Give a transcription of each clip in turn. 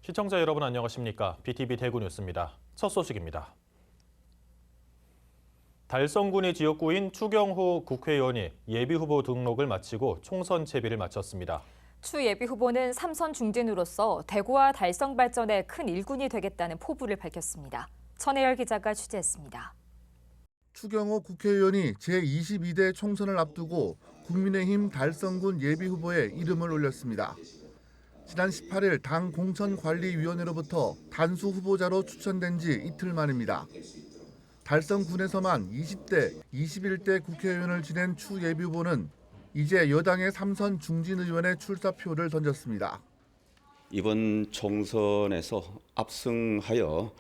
시청자 여러분 안녕하십니까? BTV 대구 뉴스입니다. 첫 소식입니다. 달성군의 지역구인 추경호 국회의원이 예비후보 등록을 마치고 총선 채비를 마쳤습니다. 추 예비후보는 3선 중진으로서 대구와 달성 발전에 큰 일꾼이 되겠다는 포부를 밝혔습니다. 천혜열 기자가 취재했습니다. 추경호 국회의원이 제22대 총선을 앞두고 국민의힘 달성군 예비후보에 이름을 올렸습니다. 지난 18일 당 공천관리위원회로부터 단수 후보자로 추천된 지 이틀 만입니다. 달성군에서만 20대, 21대 국회의원을 지낸 추 예비후보는 이제 여당의 3선 중진의원의 출사표를 던졌습니다. 이번 총선에서 압승하여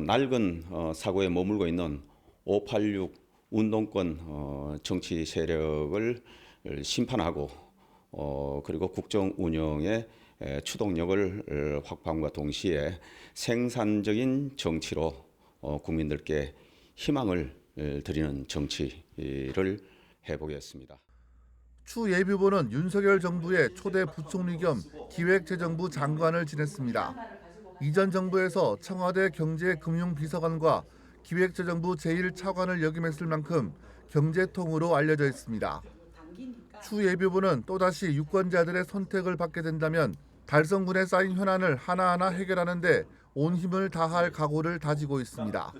낡은 사고에 머물고 있는 586 운동권 정치 세력을 심판하고 그리고 국정 운영의 추동력을 확보함과 동시에 생산적인 정치로 국민들께 희망을 드리는 정치를 해보겠습니다. 추 예비후보는 윤석열 정부의 초대 부총리 겸 기획재정부 장관을 지냈습니다. 이전 정부에서 청와대 경제금융비서관과 기획재정부 제1차관을 역임했을 만큼 경제통으로 알려져 있습니다. 추 예비후보는 또다시 유권자들의 선택을 받게 된다면 달성군에 쌓인 현안을 하나하나 해결하는 데 온 힘을 다할 각오를 다지고 있습니다.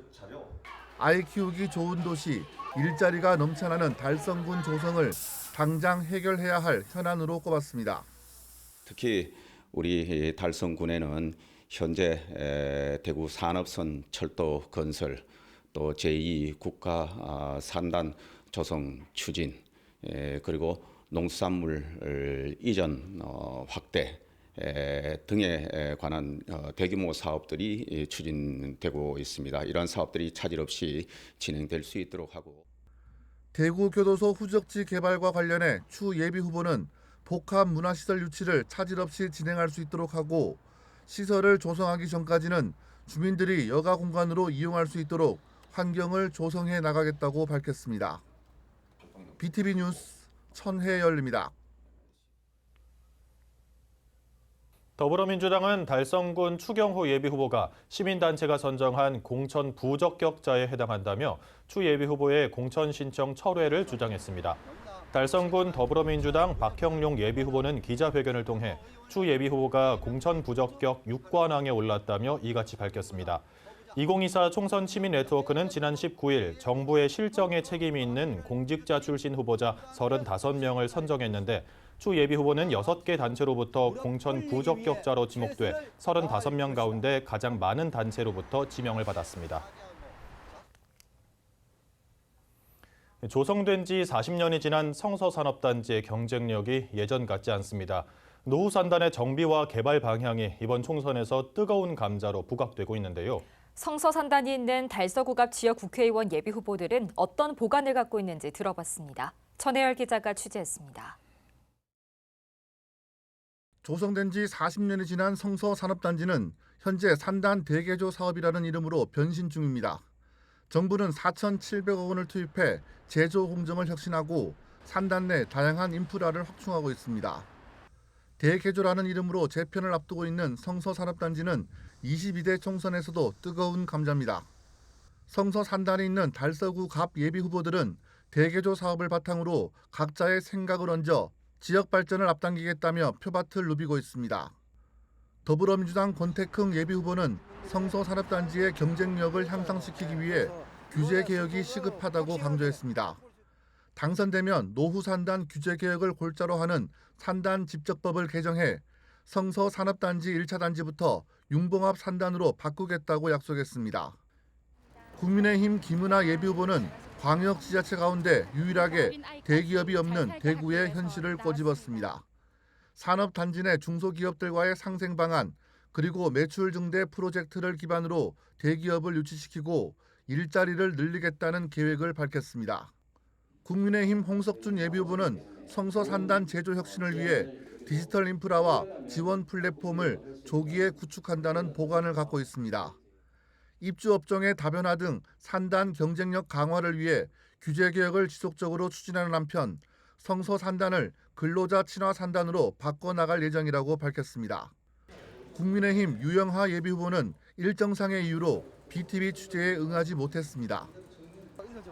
아이 키우기 좋은 도시, 일자리가 넘쳐나는 달성군 조성을 당장 해결해야 할 현안으로 꼽았습니다. 특히 우리 달성군에는 현재 대구 산업선 철도 건설, 또 제2 국가 산단 조성 추진, 그리고 농수산물 이전 확대 등에 관한 대규모 사업들이 추진되고 있습니다. 이러한 사업들이 차질 없이 진행될 수 있도록 하고. 대구 교도소 후적지 개발과 관련해 추 예비후보는 복합 문화시설 유치를 차질 없이 진행할 수 있도록 하고 시설을 조성하기 전까지는 주민들이 여가 공간으로 이용할 수 있도록 환경을 조성해 나가겠다고 밝혔습니다. BTV 뉴스 천혜열입니다. 더불어민주당은 달성군 추경호 예비후보가 시민단체가 선정한 공천 부적격자에 해당한다며 추 예비후보의 공천 신청 철회를 주장했습니다. 달성군 더불어민주당 박형룡 예비후보는 기자회견을 통해 추 예비후보가 공천 부적격 6관왕에 올랐다며 이같이 밝혔습니다. 2024 총선 시민 네트워크는 지난 19일 정부의 실정에 책임이 있는 공직자 출신 후보자 35명을 선정했는데 추 예비후보는 6개 단체로부터 공천 부적격자로 지목돼 35명 가운데 가장 많은 단체로부터 지명을 받았습니다. 조성된 지 40년이 지난 성서산업단지의 경쟁력이 예전 같지 않습니다. 노후 산단의 정비와 개발 방향이 이번 총선에서 뜨거운 감자로 부각되고 있는데요. 성서산단이 있는 달서구 앞 지역 국회의원 예비후보들은 어떤 보관을 갖고 있는지 들어봤습니다. 천혜열 기자가 취재했습니다. 조성된 지 40년이 지난 성서산업단지는 현재 산단 대개조 사업이라는 이름으로 변신 중입니다. 정부는 4,700억 원을 투입해 제조 공정을 혁신하고 산단 내 다양한 인프라를 확충하고 있습니다. 대개조라는 이름으로 재편을 앞두고 있는 성서산업단지는 22대 총선에서도 뜨거운 감자입니다. 성서산단에 있는 달서구 갑 예비후보들은 대개조 사업을 바탕으로 각자의 생각을 얹어 지역 발전을 앞당기겠다며 표밭을 누비고 있습니다. 더불어민주당 권태흥 예비후보는 성서산업단지의 경쟁력을 향상시키기 위해 규제 개혁이 시급하다고 강조했습니다. 당선되면 노후 산단 규제 개혁을 골자로 하는 산단 집적법을 개정해 성서산업단지 1차 단지부터 융봉합 산단으로 바꾸겠다고 약속했습니다. 국민의힘 김은하 예비후보는 광역 지자체 가운데 유일하게 대기업이 없는 대구의 현실을 꼬집었습니다. 산업단지 내 중소기업들과의 상생 방안 그리고 매출 증대 프로젝트를 기반으로 대기업을 유치시키고 일자리를 늘리겠다는 계획을 밝혔습니다. 국민의힘 홍석준 예비후보는 성서산단 제조 혁신을 위해 디지털 인프라와 지원 플랫폼을 조기에 구축한다는 보관을 갖고 있습니다. 입주업종의 다변화 등 산단 경쟁력 강화를 위해 규제 개혁을 지속적으로 추진하는 한편 성서산단을 근로자 친화 산단으로 바꿔나갈 예정이라고 밝혔습니다. 국민의힘 유영하 예비후보는 일정상의 이유로 BTV 취재에 응하지 못했습니다.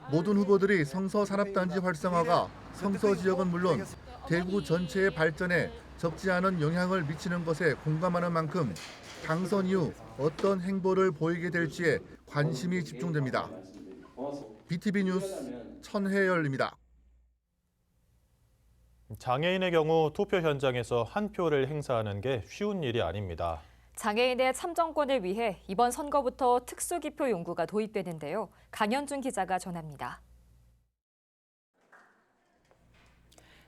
모든 후보들이 성서 산업단지 활성화가 성서 지역은 물론 대구 전체의 발전에 적지 않은 영향을 미치는 것에 공감하는 만큼 당선 이후 어떤 행보를 보이게 될지에 관심이 집중됩니다. BTV 뉴스 천혜열입니다. 장애인의 경우 투표 현장에서 한 표를 행사하는 게 쉬운 일이 아닙니다. 장애인의 참정권을 위해 이번 선거부터 특수기표 용구가 도입되는데요. 강현준 기자가 전합니다.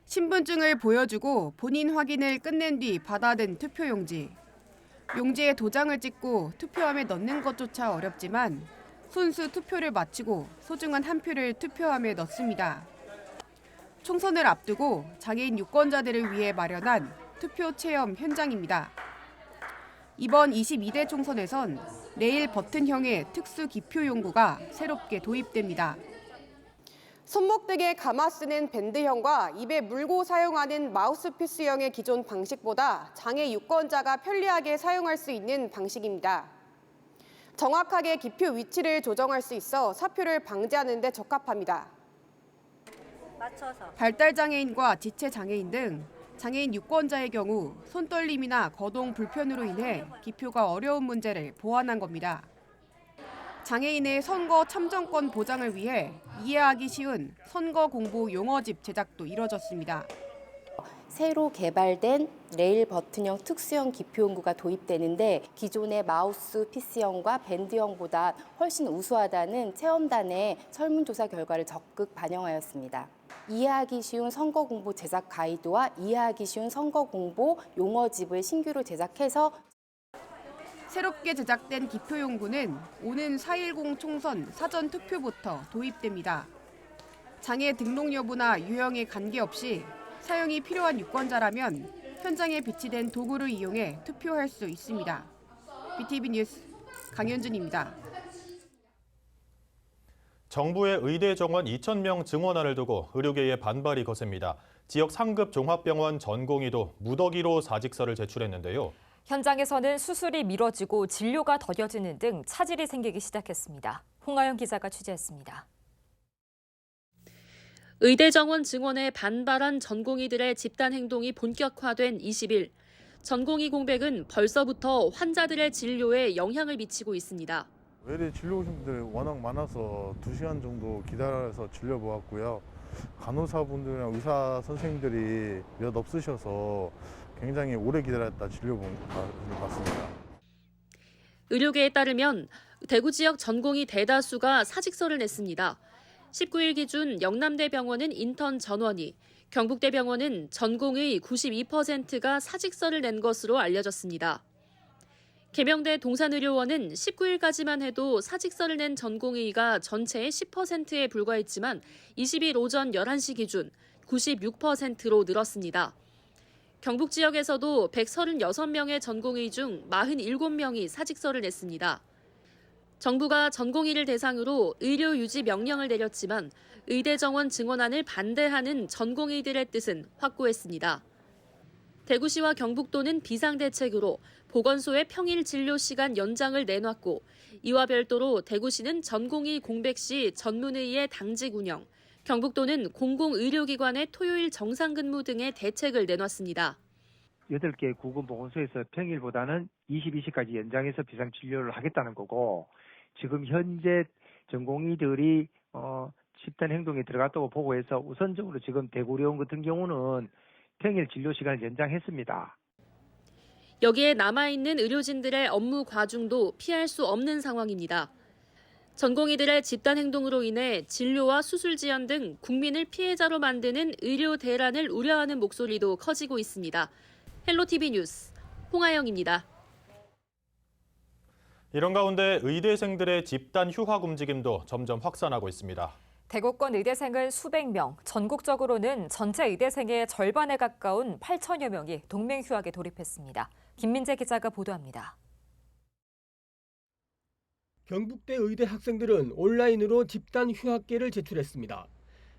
신분증을 보여주고 본인 확인을 끝낸 뒤 받아든 투표용지. 용지에 도장을 찍고 투표함에 넣는 것조차 어렵지만 손수 투표를 마치고 소중한 한 표를 투표함에 넣습니다. 총선을 앞두고 장애인 유권자들을 위해 마련한 투표 체험 현장입니다. 이번 22대 총선에선 레일 버튼형의 특수 기표 용구가 새롭게 도입됩니다. 손목 등에 감아 쓰는 밴드형과 입에 물고 사용하는 마우스피스형의 기존 방식보다 장애 유권자가 편리하게 사용할 수 있는 방식입니다. 정확하게 기표 위치를 조정할 수 있어 사표를 방지하는 데 적합합니다. 발달장애인과 지체장애인 등 장애인 유권자의 경우 손떨림이나 거동 불편으로 인해 기표가 어려운 문제를 보완한 겁니다. 장애인의 선거 참정권 보장을 위해 이해하기 쉬운 선거 공보 용어집 제작도 이뤄졌습니다. 새로 개발된 레일 버튼형 특수형 기표용구가 도입되는데 기존의 마우스 피스형과 밴드형보다 훨씬 우수하다는 체험단의 설문조사 결과를 적극 반영하였습니다. 이해하기 쉬운 선거 공보 제작 가이드와 이해하기 쉬운 선거 공보 용어집을 신규로 제작해서 새롭게 제작된 기표용구는 오는 4.10 총선 사전 투표부터 도입됩니다. 장애 등록 여부나 유형에 관계없이 사용이 필요한 유권자라면 현장에 비치된 도구를 이용해 투표할 수 있습니다. BTV 뉴스 강현준입니다. 정부의 의대 정원 2,000명 증원안을 두고 의료계의 반발이 거셉니다. 지역 상급 종합병원 전공의도 무더기로 사직서를 제출했는데요. 현장에서는 수술이 미뤄지고 진료가 더뎌지는 등 차질이 생기기 시작했습니다. 홍아영 기자가 취재했습니다. 의대 정원 증원에 반발한 전공의들의 집단 행동이 본격화된 20일. 전공의 공백은 벌써부터 환자들의 진료에 영향을 미치고 있습니다. 외래 진료 오신 분들이 워낙 많아서 2시간 정도 기다려서 진료 보았고요. 간호사분들이랑 의사 선생님들이 몇 없으셔서 굉장히 오래 기다렸다 진료 받습니다. 의료계에 따르면 대구 지역 전공의 대다수가 사직서를 냈습니다. 19일 기준 영남대병원은 인턴 전원이, 경북대병원은 전공의 92%가 사직서를 낸 것으로 알려졌습니다. 계명대 동산의료원은 19일까지만 해도 사직서를 낸 전공의가 전체의 10%에 불과했지만 20일 오전 11시 기준 96%로 늘었습니다. 경북 지역에서도 136명의 전공의 중 47명이 사직서를 냈습니다. 정부가 전공의를 대상으로 의료 유지 명령을 내렸지만 의대 정원 증원안을 반대하는 전공의들의 뜻은 확고했습니다. 대구시와 경북도는 비상대책으로 보건소의 평일 진료 시간 연장을 내놨고 이와 별도로 대구시는 전공의 공백 시 전문의의 당직 운영, 경북도는 공공의료기관의 토요일 정상근무 등의 대책을 내놨습니다. 8개 구군보건소에서 평일보다는 22시까지 연장해서 비상진료를 하겠다는 거고 지금 현재 전공의들이 집단 행동에 들어갔다고 보고 해서 우선적으로 지금 대구의료원 같은 경우는 평일 진료 시간을 연장했습니다. 여기에 남아있는 의료진들의 업무 과중도 피할 수 없는 상황입니다. 전공의들의 집단 행동으로 인해 진료와 수술 지연 등 국민을 피해자로 만드는 의료 대란을 우려하는 목소리도 커지고 있습니다. 헬로티비 뉴스 홍아영입니다. 이런 가운데 의대생들의 집단 휴학 움직임도 점점 확산하고 있습니다. 대구권 의대생은 수백 명, 전국적으로는 전체 의대생의 절반에 가까운 8천여 명이 동맹휴학에 돌입했습니다. 김민재 기자가 보도합니다. 경북대 의대 학생들은 온라인으로 집단 휴학계를 제출했습니다.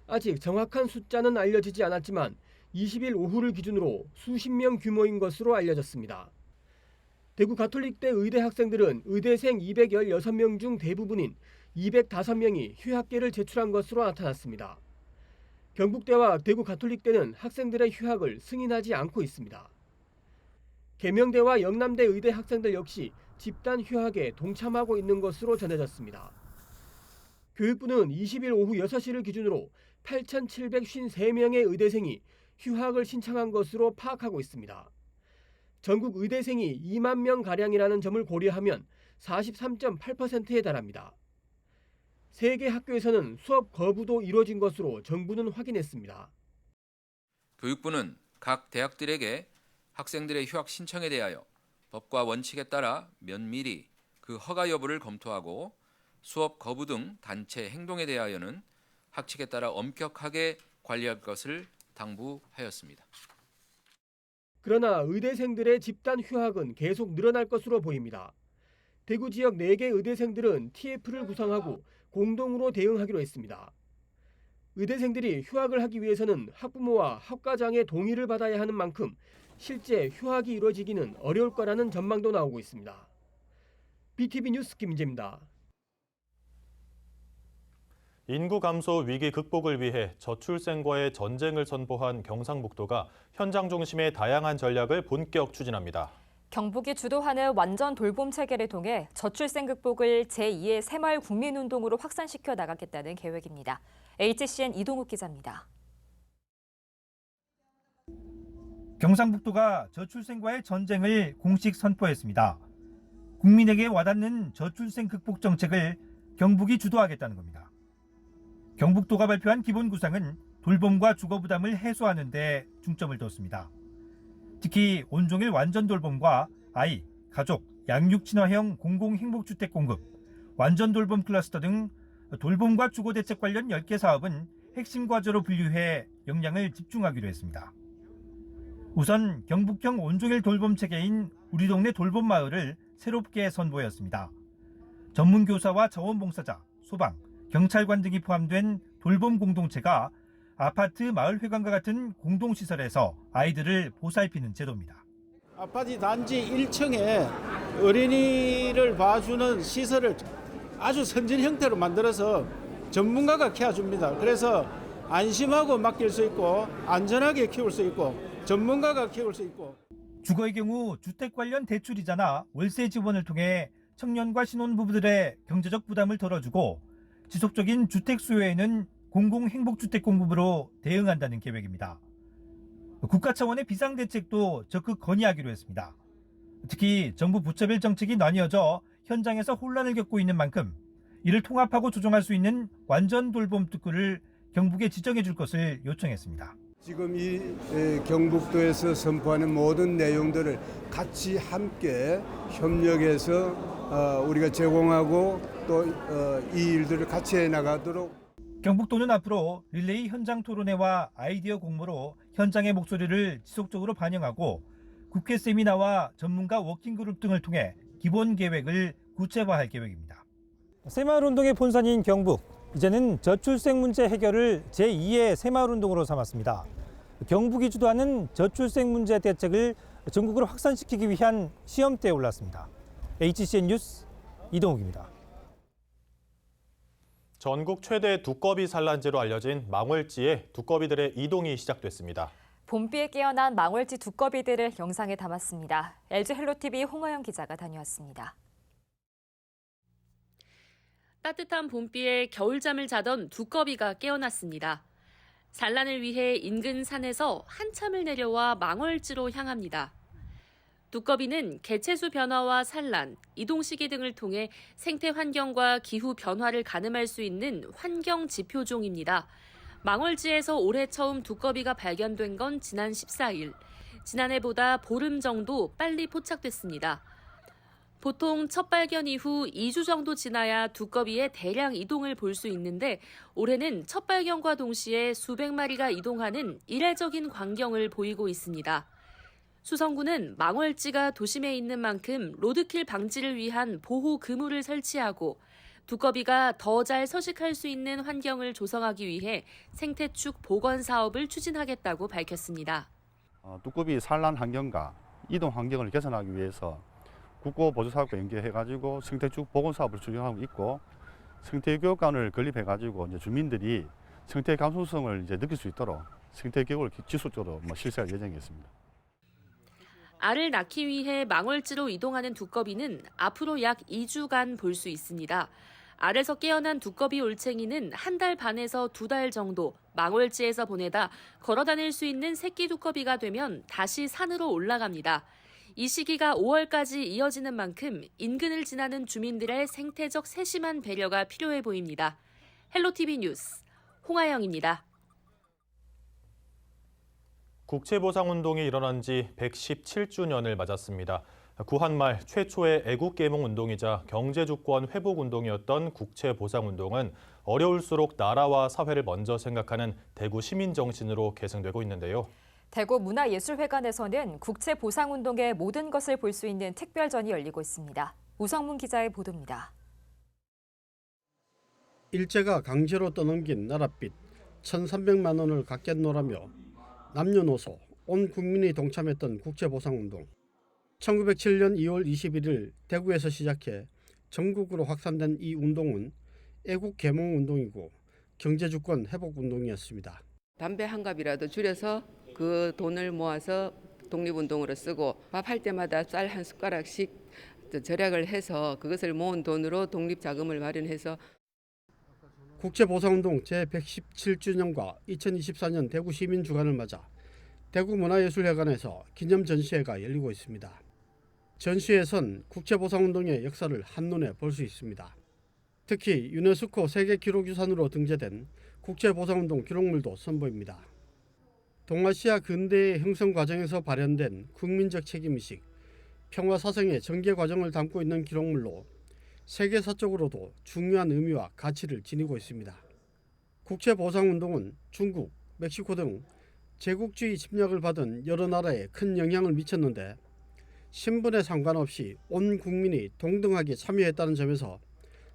아직 정확한 숫자는 알려지지 않았지만 20일 오후를 기준으로 수십 명 규모인 것으로 알려졌습니다. 대구 가톨릭대 의대 학생들은 의대생 216명 중 대부분인 205명이 휴학계를 제출한 것으로 나타났습니다. 경북대와 대구 가톨릭대는 학생들의 휴학을 승인하지 않고 있습니다. 계명대와 영남대 의대 학생들 역시 집단 휴학에 동참하고 있는 것으로 전해졌습니다. 교육부는 20일 오후 6시를 기준으로 8,753명의 의대생이 휴학을 신청한 것으로 파악하고 있습니다. 전국 의대생이 2만 명가량이라는 점을 고려하면 43.8%에 달합니다. 3개 학교에서는 수업 거부도 이루어진 것으로 정부는 확인했습니다. 교육부는 각 대학들에게 학생들의 휴학 신청에 대하여 법과 원칙에 따라 면밀히 그 허가 여부를 검토하고 수업 거부 등 단체 행동에 대하여는 학칙에 따라 엄격하게 관리할 것을 당부하였습니다. 그러나 의대생들의 집단 휴학은 계속 늘어날 것으로 보입니다. 대구 지역 4개 의대생들은 TF를 구성하고 공동으로 대응하기로 했습니다. 의대생들이 휴학을 하기 위해서는 학부모와 학과장의 동의를 받아야 하는 만큼 실제 휴학이 이루어지기는 어려울 거라는 전망도 나오고 있습니다. BTV 뉴스 김민재입니다. 인구 감소 위기 극복을 위해 저출생과의 전쟁을 선포한 경상북도가 현장 중심의 다양한 전략을 본격 추진합니다. 경북이 주도하는 완전 돌봄 체계를 통해 저출생 극복을 제2의 새마을 국민운동으로 확산시켜 나가겠다는 계획입니다. HCN 이동욱 기자입니다. 경상북도가 저출생과의 전쟁을 공식 선포했습니다. 국민에게 와닿는 저출생 극복 정책을 경북이 주도하겠다는 겁니다. 경북도가 발표한 기본 구상은 돌봄과 주거 부담을 해소하는 데 중점을 뒀습니다. 특히 온종일 완전 돌봄과 아이, 가족, 양육 친화형 공공행복주택 공급, 완전 돌봄 클러스터 등 돌봄과 주거 대책 관련 10개 사업은 핵심 과제로 분류해 역량을 집중하기로 했습니다. 우선 경북형 온종일 돌봄 체계인 우리 동네 돌봄 마을을 새롭게 선보였습니다. 전문 교사와 자원봉사자, 소방, 경찰관 등이 포함된 돌봄 공동체가 아파트 마을회관과 같은 공동시설에서 아이들을 보살피는 제도입니다. 아파트 단지 1층에 어린이를 봐주는 시설을 아주 선진 형태로 만들어서 전문가가 케어줍니다. 그래서 안심하고 맡길 수 있고 안전하게 키울 수 있고 전문가가 키울 수 있고. 주거의 경우 주택 관련 대출이자나 월세 지원을 통해 청년과 신혼부부들의 경제적 부담을 덜어주고 지속적인 주택 수요에는 공공행복주택 공급으로 대응한다는 계획입니다. 국가 차원의 비상대책도 적극 건의하기로 했습니다. 특히 정부 부처별 정책이 나뉘어져 현장에서 혼란을 겪고 있는 만큼 이를 통합하고 조정할 수 있는 완전 돌봄 특구를 경북에 지정해 줄 것을 요청했습니다. 지금 이 경북도에서 선포하는 모든 내용들을 같이 함께 협력해서 우리가 제공하고 또 이 일들을 같이 해나가도록. 경북도는 앞으로 릴레이 현장 토론회와 아이디어 공모로 현장의 목소리를 지속적으로 반영하고 국회 세미나와 전문가 워킹그룹 등을 통해 기본 계획을 구체화할 계획입니다. 새마을운동의 본산인 경북, 이제는 저출생 문제 해결을 제2의 새마을운동으로 삼았습니다. 경북이 주도하는 저출생 문제 대책을 전국으로 확산시키기 위한 시험대에 올랐습니다. HCN 뉴스 이동욱입니다. 전국 최대 두꺼비 산란지로 알려진 망월지에 두꺼비들의 이동이 시작됐습니다. 봄비에 깨어난 망월지 두꺼비들을 영상에 담았습니다. LG 헬로TV 홍하영 기자가 다녀왔습니다. 따뜻한 봄비에 겨울잠을 자던 두꺼비가 깨어났습니다. 산란을 위해 인근 산에서 한참을 내려와 망월지로 향합니다. 두꺼비는 개체수 변화와 산란, 이동 시기 등을 통해 생태 환경과 기후 변화를 가늠할 수 있는 환경 지표종입니다. 망월지에서 올해 처음 두꺼비가 발견된 건 지난 14일. 지난해보다 보름 정도 빨리 포착됐습니다. 보통 첫 발견 이후 2주 정도 지나야 두꺼비의 대량 이동을 볼 수 있는데 올해는 첫 발견과 동시에 수백 마리가 이동하는 이례적인 광경을 보이고 있습니다. 수성구는 망월지가 도심에 있는 만큼 로드킬 방지를 위한 보호 그물을 설치하고 두꺼비가 더 잘 서식할 수 있는 환경을 조성하기 위해 생태축 복원 사업을 추진하겠다고 밝혔습니다. 두꺼비 산란 환경과 이동 환경을 개선하기 위해서 국고보조사업과 연계해가지고 생태축 복원사업을 추진하고 있고 생태교육관을 건립해가지고 이제 주민들이 생태 감수성을 이제 느낄 수 있도록 생태교육을 지속적으로 실시할 예정이었습니다. 알을 낳기 위해 망월지로 이동하는 두꺼비는 앞으로 약 2주간 볼 수 있습니다. 알에서 깨어난 두꺼비 올챙이는 한 달 반에서 2달 정도 망월지에서 보내다 걸어 다닐 수 있는 새끼 두꺼비가 되면 다시 산으로 올라갑니다. 이 시기가 5월까지 이어지는 만큼 인근을 지나는 주민들의 생태적 세심한 배려가 필요해 보입니다. 헬로티비 뉴스 홍아영입니다. 국채보상운동이 일어난 지 117주년을 맞았습니다. 구한말 최초의 애국계몽운동이자 경제주권 회복운동이었던 국채보상운동은 어려울수록 나라와 사회를 먼저 생각하는 대구 시민정신으로 계승되고 있는데요. 대구 문화예술회관에서는 국채보상운동의 모든 것을 볼 수 있는 특별전이 열리고 있습니다. 우성문 기자의 보도입니다. 일제가 강제로 떠넘긴 나랏빚 1,300만 원을 갚겠노라며 남녀노소 온 국민이 동참했던 국채보상운동. 1907년 2월 21일 대구에서 시작해 전국으로 확산된 이 운동은 애국계몽운동이고 경제주권 회복운동이었습니다. 담배 한 갑이라도 줄여서 그 돈을 모아서 독립운동으로 쓰고 밥할 때마다 쌀 한 숟가락씩 절약을 해서 그것을 모은 돈으로 독립자금을 마련해서 국채보상운동 제117주년과 2024년 대구 시민주간을 맞아 대구 문화예술회관에서 기념 전시회가 열리고 있습니다. 전시회에선 국채보상운동의 역사를 한눈에 볼 수 있습니다. 특히 유네스코 세계기록유산으로 등재된 국채보상운동 기록물도 선보입니다. 동아시아 근대의 형성 과정에서 발현된 국민적 책임의식, 평화사상의 전개 과정을 담고 있는 기록물로 세계사적으로도 중요한 의미와 가치를 지니고 있습니다. 국채보상운동은 중국, 멕시코 등 제국주의 침략을 받은 여러 나라에 큰 영향을 미쳤는데 신분에 상관없이 온 국민이 동등하게 참여했다는 점에서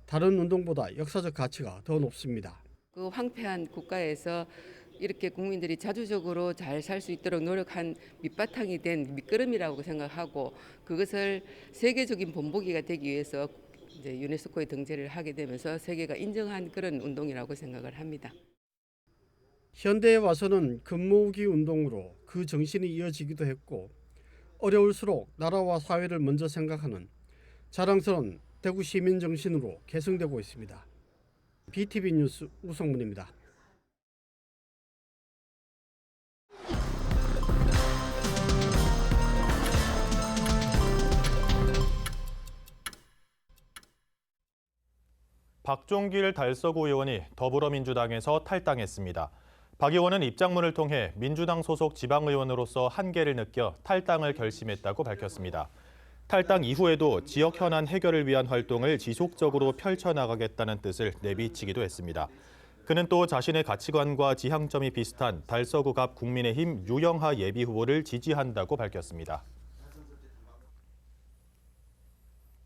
다른 운동보다 역사적 가치가 더 높습니다. 그 황폐한 국가에서 이렇게 국민들이 자주적으로 잘 살 수 있도록 노력한 밑바탕이 된 밑거름이라고 생각하고 그것을 세계적인 본보기가 되기 위해서 이제 유네스코에 등재를 하게 되면서 세계가 인정한 그런 운동이라고 생각을 합니다. 현대에 와서는 금모으기 운동으로 그 정신이 이어지기도 했고 어려울수록 나라와 사회를 먼저 생각하는 자랑스러운 대구 시민 정신으로 계승되고 있습니다. BTV 뉴스 우성문입니다. 박종길 달서구 의원이 더불어민주당에서 탈당했습니다. 박 의원은 입장문을 통해 민주당 소속 지방의원으로서 한계를 느껴 탈당을 결심했다고 밝혔습니다. 탈당 이후에도 지역 현안 해결을 위한 활동을 지속적으로 펼쳐나가겠다는 뜻을 내비치기도 했습니다. 그는 또 자신의 가치관과 지향점이 비슷한 달서구갑 국민의힘 유영하 예비후보를 지지한다고 밝혔습니다.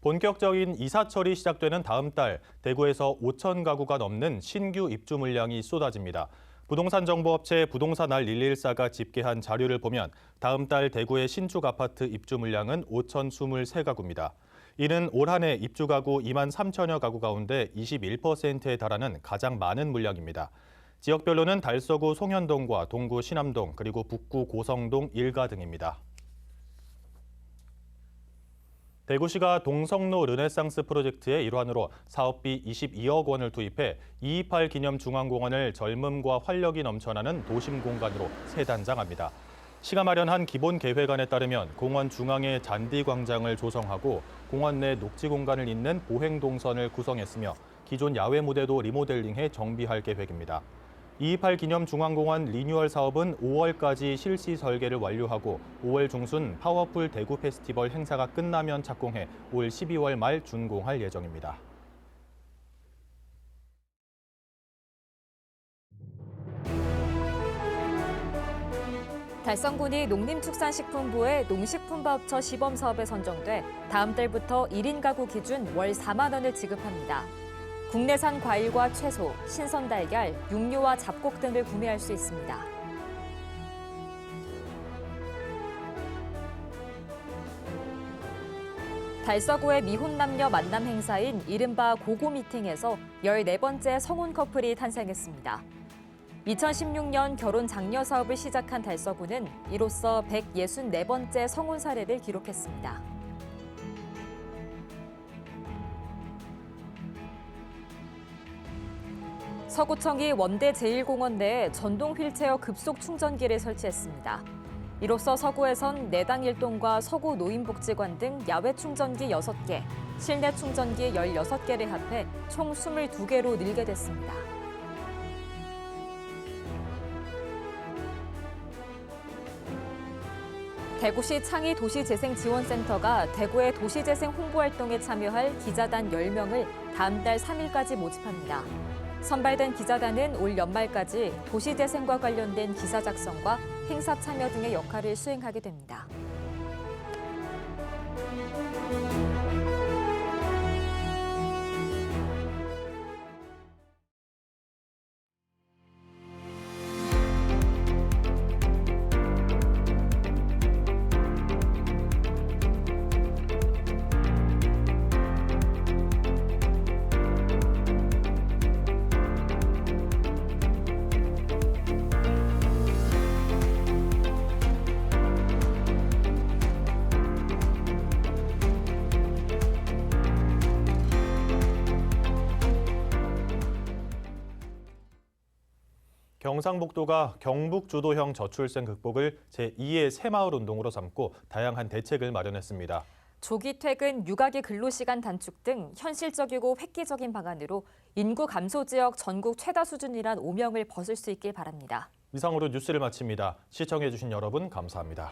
본격적인 이사철이 시작되는 다음 달 대구에서 5천 가구가 넘는 신규 입주 물량이 쏟아집니다. 부동산 정보업체 부동산알 114가 집계한 자료를 보면 다음 달 대구의 신축 아파트 입주 물량은 5,023가구입니다. 이는 올 한 해 입주 가구 2만 3천여 가구 가운데 21%에 달하는 가장 많은 물량입니다. 지역별로는 달서구 송현동과 동구 신암동 그리고 북구 고성동 일가 등입니다. 대구시가 동성로 르네상스 프로젝트의 일환으로 사업비 22억 원을 투입해 228 기념 중앙공원을 젊음과 활력이 넘쳐나는 도심 공간으로 새 단장합니다. 시가 마련한 기본 계획안에 따르면 공원 중앙에 잔디 광장을 조성하고 공원 내 녹지 공간을 잇는 보행 동선을 구성했으며 기존 야외 무대도 리모델링해 정비할 계획입니다. 228 기념 중앙공원 리뉴얼 사업은 5월까지 실시 설계를 완료하고 5월 중순 파워풀 대구 페스티벌 행사가 끝나면 착공해 올 12월 말 준공할 예정입니다. 달성군이 농림축산식품부의 농식품바우처 시범사업에 선정돼 다음 달부터 1인 가구 기준 월 4만 원을 지급합니다. 국내산 과일과 채소, 신선 달걀, 육류와 잡곡 등을 구매할 수 있습니다. 달서구의 미혼 남녀 만남 행사인 이른바 고고 미팅에서 14번째 성혼 커플이 탄생했습니다. 2016년 결혼 장려 사업을 시작한 달서구는 이로써 164번째 성혼 사례를 기록했습니다. 서구청이 원대 제1공원 내에 전동 휠체어 급속 충전기를 설치했습니다. 이로써 서구에선 내당 1동과 서구 노인복지관 등 야외 충전기 6개, 실내 충전기 16개를 합해 총 22개로 늘게 됐습니다. 대구시 창의 도시재생지원센터가 대구의 도시재생 홍보활동에 참여할 기자단 10명을 다음 달 3일까지 모집합니다. 선발된 기자단은 올 연말까지 도시재생과 관련된 기사 작성과 행사 참여 등의 역할을 수행하게 됩니다. 경상북도가 경북 주도형 저출생 극복을 제2의 새마을 운동으로 삼고 다양한 대책을 마련했습니다. 조기 퇴근, 육아기 근로시간 단축 등 현실적이고 획기적인 방안으로 인구 감소 지역 전국 최다 수준이란 오명을 벗을 수 있길 바랍니다. 이상으로 뉴스를 마칩니다. 시청해주신 여러분 감사합니다.